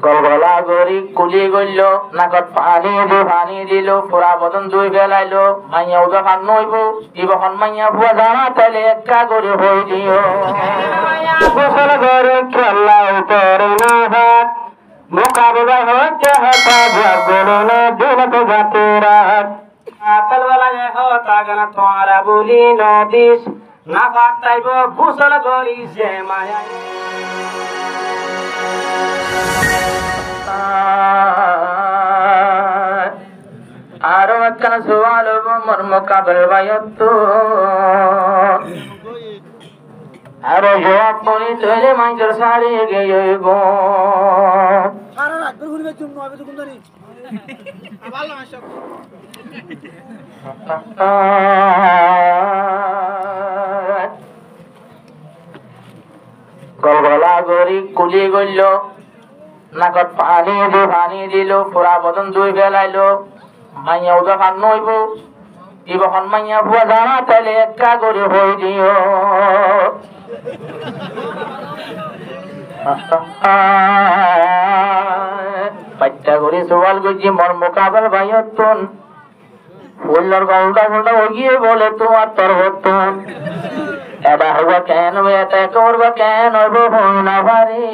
গলগলা গরি কুলি গইল নাকত পানি দিল পুরা বদন দুই বেলাইলো মাইয়া উদা খান নইব ইবখন মাইয়া বুয়া জানা তাইলে একটা করে হই দিও গোসল করে খেলা উপরে না হাত মোকাবিলা হচ্ছে হতা ভাগলো না দিন তো গাতে রাত আতলওয়ালা হতা গানা তোরা বলি নদিস না ফাক তাইব গোসল করি যে মায়া আরো একখানা সওয়াল মোর মোকাবেল বাইতো আরো জবাব বলি তৈলে মাইজর সারি গেয়ে গো আরে রাখবে ঘুরবে তুমি হবে তো কোন জানি ভালো মাশা গলগলা গরি কুলি গইল নাকত পানি দিল পুরা বদন দুই বেলাইলো মাইয়া উদা খান নইব ইবখন মাইয়া বুয়া জানা তাইলে একটা করে হই দিও পাইটা করে সওয়াল করছি মর মোকাবেল ভাইয়তন ফুল্লর গলদা গলদা ওগিয়ে বলে তোমার তরবতন এটা হইবা কেন এটা করবা কেন হইব না পারি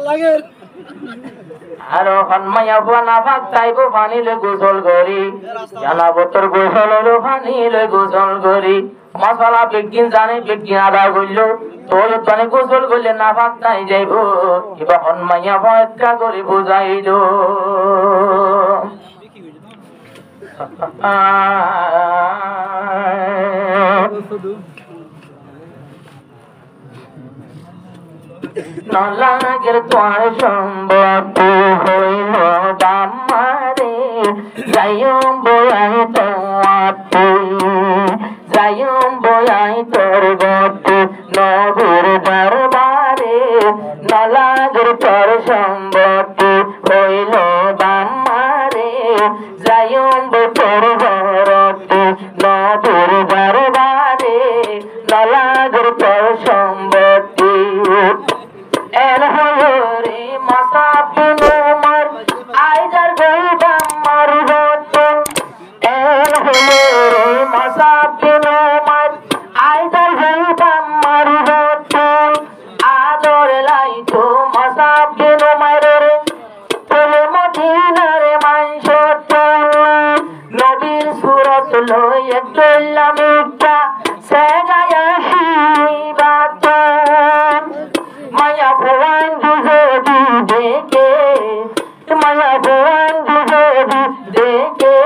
লাগে আর হনমাইয়া বুয়া না ভাগ তাইব পানি লই গোসল করি জানা বতর গোসল হলো পানি লই গোসল করি মশলা বেগিন জানে বেগিন আদা গইল তোর পানি গোসল করলে না ভাগ তাই যাইব এবার হনমাইয়া ভয়কা করে বুঝাইল নলাগের তোর সম্বতি হইল বামারে যাইম বয়াই তোমাতে যাইম বয়াই তোর গতি নগর দরবারে নলাগের তোর সম্বতি হইল বামারে যাইম তোর ঘরতে নগর দরবারে নলাগের তোর সম্বতি এর হরে মসাফিন উমর আইজার গইবা মারবত এর হরে মসাফিন উমর আইজার গইবা মারবত আদর লাইতো মসাফিন উমরের তোলে মদিনার মানসত নবীর সুরত লই একলাম একটা সেগায়া শিবাত মায়া ভুবন দুজদি দেখে মায়া ভুবন দুজদি দেখে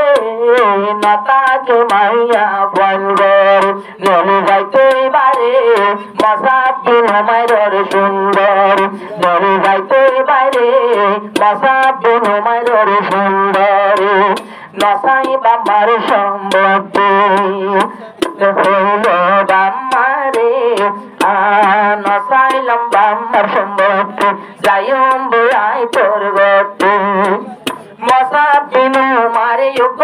নাতাকে মাইয়া বন্দর নলি যাইতে বারে মসাফিন হুমায়ুর সুন্দর নলি যাইতে বারে মসাফিন হুমায়ুর সুন্দর নসাই বাবার সম্পত্তি হইল বাম্মারে নসাইলাম বাম্মার সম্পত্তি যাইম বয়াই তোর গতি মসাফিন মারে যুগ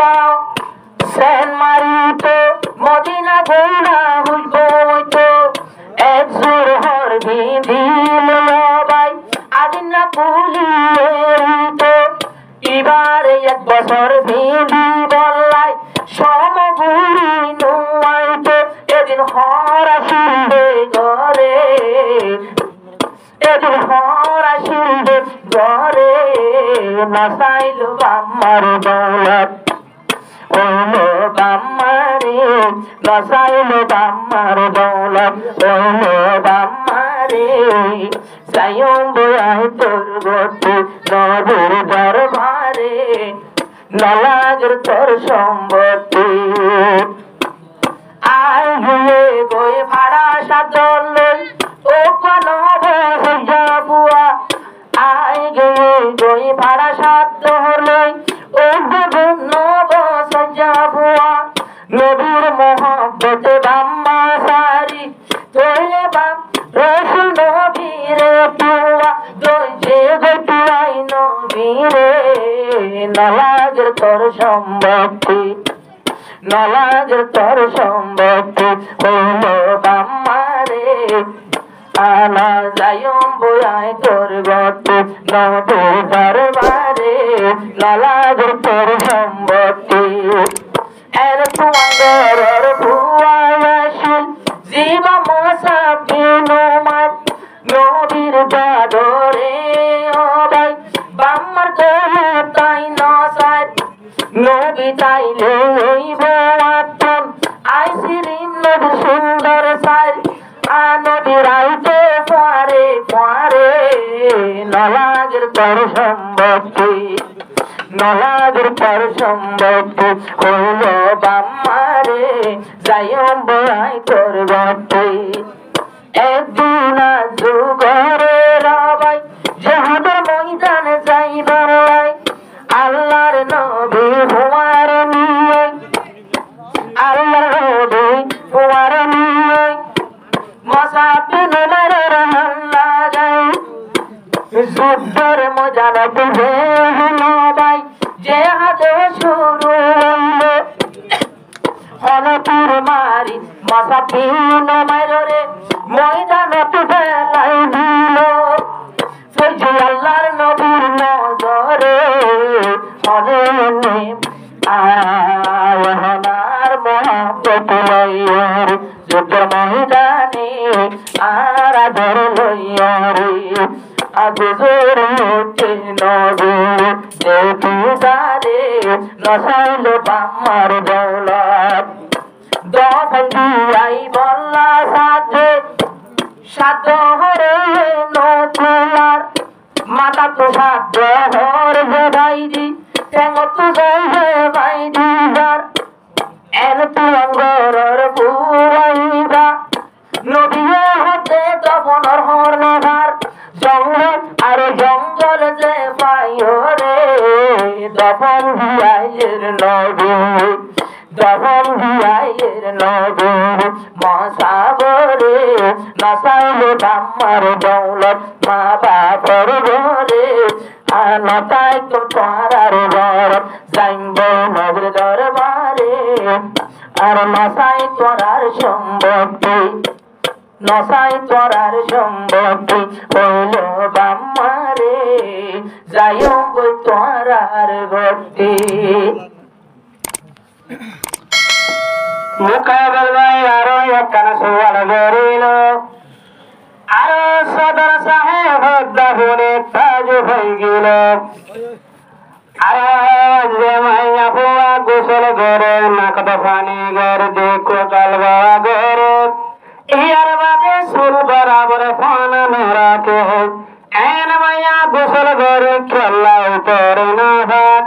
সেন মারিতে মদিনা গইলা হইব হইতো এক জোর হর বিধিল ভাই আদিন না কুলিয়ে এবারে এক বছর বিধি বললাই সমগুরি নুয়াইতে এদিন হর আসিবে ঘরে এদিন হর আসিবে ঘরে নসাইল বাম্মার দৌলত হইল বাম্মারে নসাইল বাম্মার দৌলত হইল বাম্মারে যাইম বয়াই তোর গতি নবীর দরবারে নলাগের তোর সম্পত্তি আই গিয়ে গই ভাড়া সাদল ও কোন হইয়া বুয়া আই গিয়ে গই ভাড়া সাদল ও নব সজা বুয়া নবীর মোহব্বতে বাম্মা সারি তোলে বাম রসুল নবীরে পুয়া দইছে গটুয়াই নবীরে নলাগের তোর সম্পত্তি নলাগের তোর সম্পত্তি হইল বাম্মারে আনা যাইম বয়াই তোর গতে নবীর দরবারে নলাগর তোর সম্পত্তি এর তুঙ্গর ভুয়াশিল জীবা মসাবিনুমার নবীর বাদরে ও ভাই বাম্মার কোলে তাই নসাই নবী তাইলে হইব আপন আইসিরিন নবীর সুন্দর সাই নবী রাইতে পারে পারে নলাগের পর সম্পত্তি নলাগের পর সম্পত্তি হইল বাম্মারে যাইম বয়াই তোর গতে একদিন যুগরে রবাই যাহাদের ময়দানে যাইবার লাই আল্লাহর নবী হুয়ার নিয়ে আল্লাহর নবী হুয়ার নিয়ে মসাবিন মেরে হাল্লা যায় যুদ্ধের মজানা বুঝে নবাই যে হাতে শুরু হইল হনপুর মারি মসাবিন মাইরে ময়দানত ফেলাই দিল সহ্য আল্লাহর নবীর নজরে হনে আয়নার মহাব্বত লইয়ার যুদ্ধ ময়দানে আর আদর লইয়ারে আগুজোর উঠে নবী যেতু দারে নসাইল বাম্মার দৌলত দফন দিয়াই বল্লা সাথে সাত হরে নতুলার মাতা তো সাত হর হে ভাইজি ঠেঙ্গ তো হে ভাইজি যার এন তুঙ্গর বুয়াইবা নদীয়ে হতে দফনর হর নেভার জঙ্গল আর জঙ্গল যে পাইও রে দফন দিয়াইয়ের নবী দফন দিয়াইয়ের নবী মসাবরে নসাইল বাম্মার দৌলত মা বাপর ঘরে নতাই তো পারার ঘর যাইব নবীর দরবারে আর নসাই তোরার সম্পত্তি নসাই তোরার সম্পত্তি হইল বাম্মারে যাইও বই তোরার গতি মুকাবেল ভাই আরো একখানা সওয়াল করিল আরো সদর সাহেব দাবনে তাজ হয়ে গেল আজ মাইয়া বুয়া গোসল করে নাকদ পানি ঘর দেখো কালবা ঘর ইয়ার বাদে সুর বরাবর ফান রাখে এন মাইয়া গোসল করে খেলা করে না হাত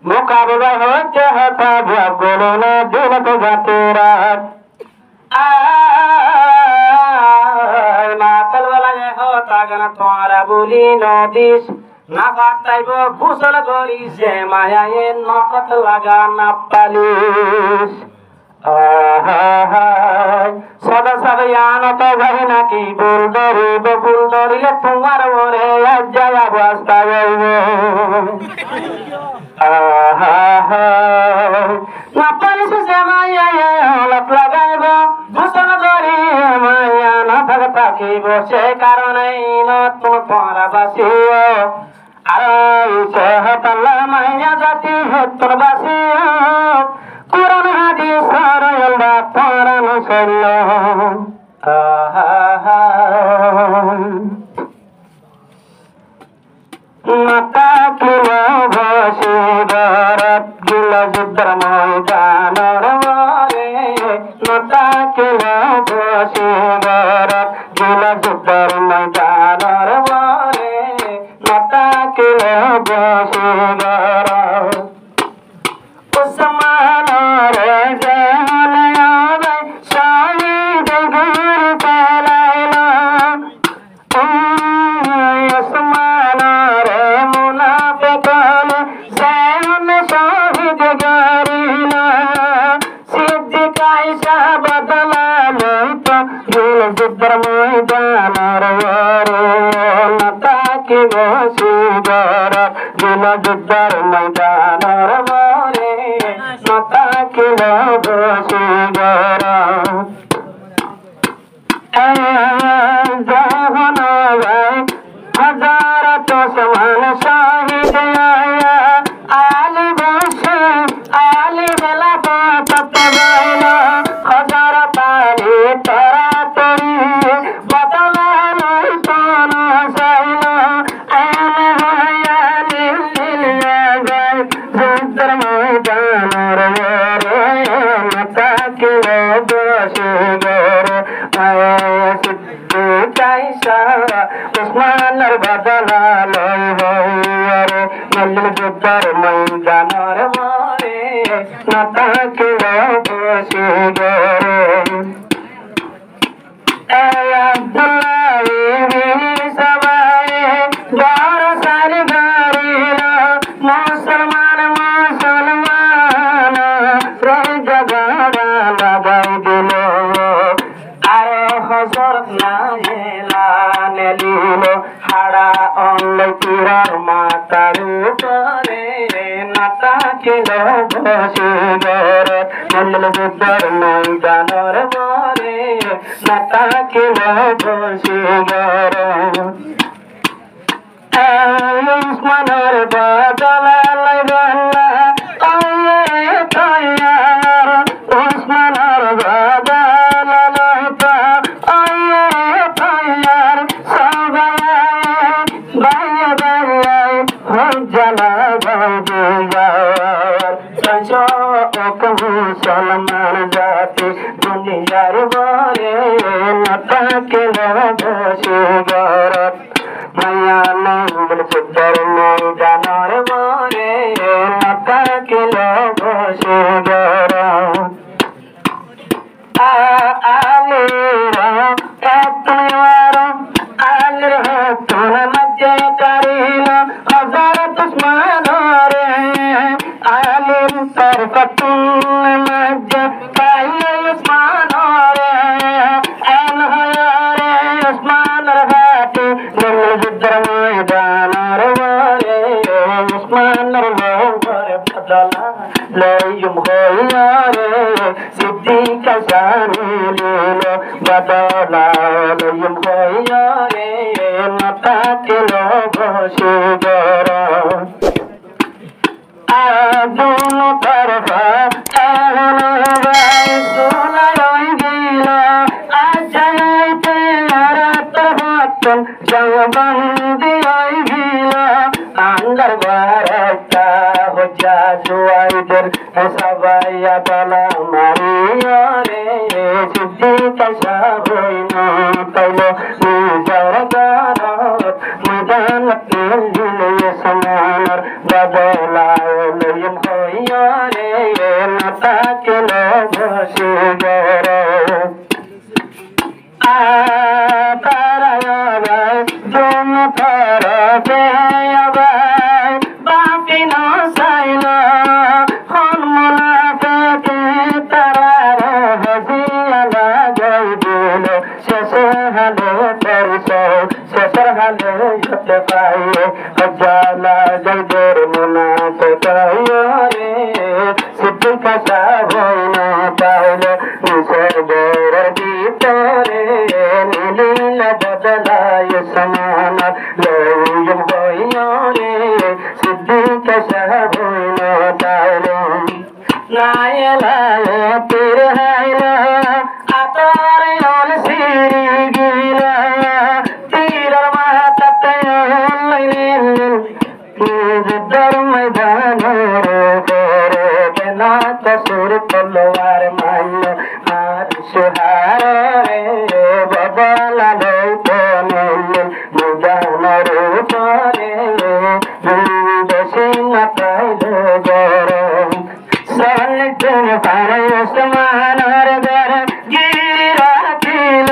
মোকাবিলা হচ্ছে হতা ভাগল না দিন তো যাতে রাত মাতাল বেলা হতা গানা তোরা বলি নদিস না ফাটাইব গোসল করি যে মায়ায়ে নকত লাগা না পালিস সদা সাবয়ান তো ভাই নাকি বুল ধরিলে তোমার মরে যায় অবস্থা হইব না পালিস যে মায়ায়ে হলত লাগাইব গোসল করি মায়া না থাকিব সে কারণে তোমরা বাসিও আর সহতলা মায়া জাতি হতর বাসিও কোরআন হাদিস সরলবা পরান সরল মাতা কিলো বসে গরত গিল যুদ্ধর ময়দানর মরে মাতা কিলো বসে গরত গিল যুদ্ধর ময়দানর মরে মাতা কিলো বসে গরত উসমান রে জান আবে শহীদ গুর পালাইলা উসমান রে মুনাফিক জান শহীদ গরিলা সিদ্দিক আয়েশা বদলালো তো দিল যুদ্ধর ময়দানর ওরে মাতা কি বসে গরত দিল যুদ্ধর ময়দানর মরে মাতা কিলো বসে গরত উসমানের বদলা লইব রে নলিল যুদ্ধের ময়দানের মরে না থাকিল বসে গরে আব্দুল্লাহ ইবনে সাবাই দরসাল গরিল মুসলমান রই জগড়া লাগাই দিল আর হজরত না এলানে লিল হাড়া অনলাই তীরার মাতার উপরে নাতা কিল বসে গরে নলিল যুদ্ধের ময়দানের মরে নাতা কিল বসে গরে উসমানের বদলা লাইবাল্লা উসমানের বদলা লাইবা সবাই বাইরে হজ্জালা বাইদিয়ার সঞ্চক মুসলমান জাতি দুনিয়ার বরে নাতাকে বসে গরত মায়া নঙ্গল সুন্দর ময়দানের মরে নাতাকে বসে গরত আলিরা এতবার আলির তোর মধ্যে করিল হযরত উসমান রে আলির তোর কতুন মধ্যে করিল উসমান রে আন হরে উসমান রাতে নল যুদ্ধের ময়দানের মরে উসমানের লোভর বদলা লইম হইয়া রে সিদ্দিক শানে লিল বদলা লইম হইয়া রে নাতাকে বসে গরা আগুন তরফা এখন ভাই সোনাই গিল আজাইতে রাত হাতন জবান্দি হই গিল আন্দার বারাতা হজা জুয়াইদের সবাই আদলা মারিয়া রে সিদ্দিক সাবই না পাইল নিজর গারত ময়দান দিল সমানার বদলা লইম হইয়া রে নাতাকে বসে গরে তারায় দুন তরফে আবাই বাপি না সাইল হন মুনাফিকে তারার হাজিয়া লাগাই দিল শেষে হালে পরিচয় শেষের হালে হতে পাইয়ে হজ্জালা জলদের মুনাফিকাইয়া রে সিদ্দিক সাবই না পাইল নিসের বেরের ভিতরে নীল বদলায় সমান লইম হইয়া রে সিদ্দিক সাবই না পাইল নাইলায় তীর হাইল আতর অন সিরি গিল তীরের মাথাতে লাইলেন যুদ্ধের ময়দানের উপরে বেলা কসুর তলোয়ার মাইল আর সুহার রে বদলা লইতে নিলেন ময়দানের উপরে বেশি না পাইল গরম সালিতেন পারে উসমানের ঘর গিরি রাখিল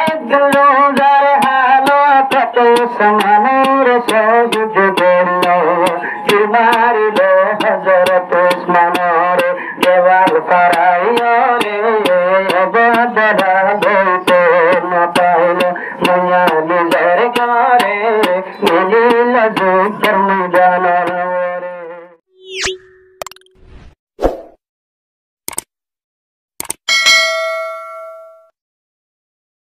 একগুলো যার হালত উসমানের শহীদ গেল তীর মারিল হযরত উসমানের দেওয়াল ফারাইয়া রে বদলা লইতে না পাইল মায়া নিজের ঘরে মিলিল যুদ্ধের ময়দানের